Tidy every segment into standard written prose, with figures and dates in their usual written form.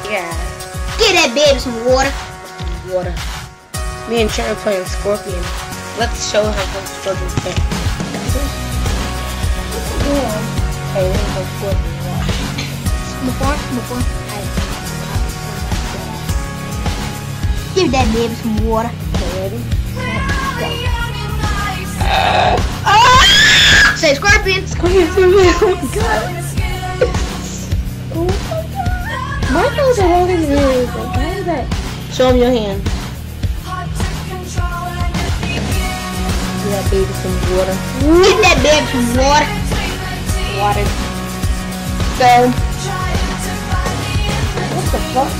Yeah. Give that baby some water. Water. Me and Trent are playing Scorpion. Let's show how much Scorpion can. Hey, let's go Scorpion. Move on. Give that baby some water. Ready? Say Scorpion. Scorpion. Oh my god. Oh my god. My toes are holding me. Why is that? Show him your hand. Give that baby some water. Give that baby some water. Water. Go. What the fuck?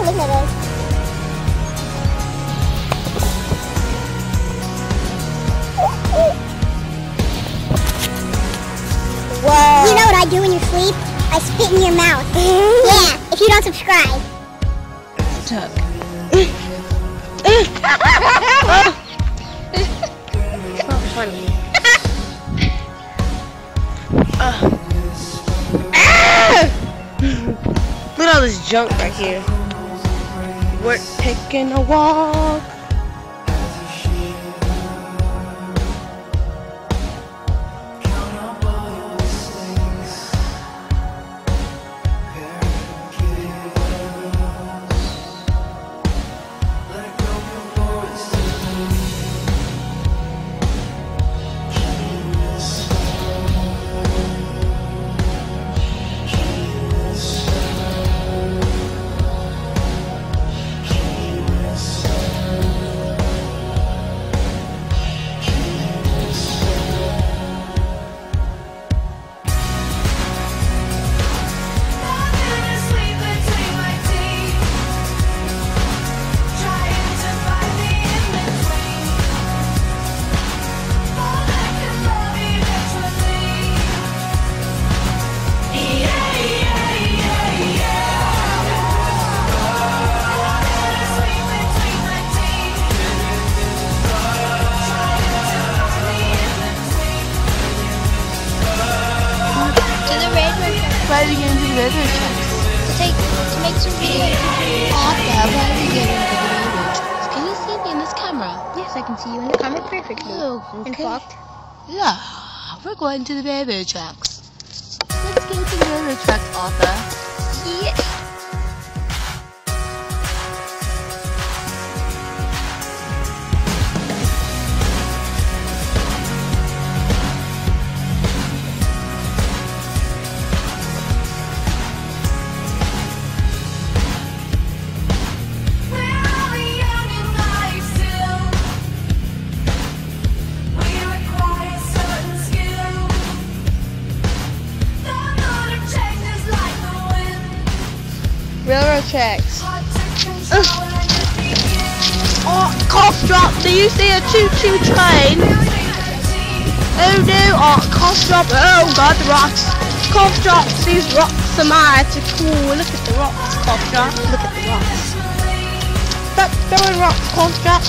Look at us. Whoa. You know what I do when you sleep? I spit in your mouth. Yeah, if you don't subscribe. Tuck. It's not funny. Look at all this junk right here. We're taking a walk. Why are we getting to the railroad tracks? To make some videos. Arthur, why are we getting to the railroad tracks? Can you see me in this camera? Yes, I can see you in the camera perfectly. Oh, In okay. fact, Yeah, we're going to the railroad tracks. Let's go to the railroad tracks, Arthur. yes. Railroad tracks. Oh, cough drop. Do you see a choo-choo train? Oh no, oh, cough drop. Oh god, the rocks. Cough drop. These rocks are mighty cool. Look at the rocks, cough drop. Look at the rocks. Stop throwing rocks, cough drop.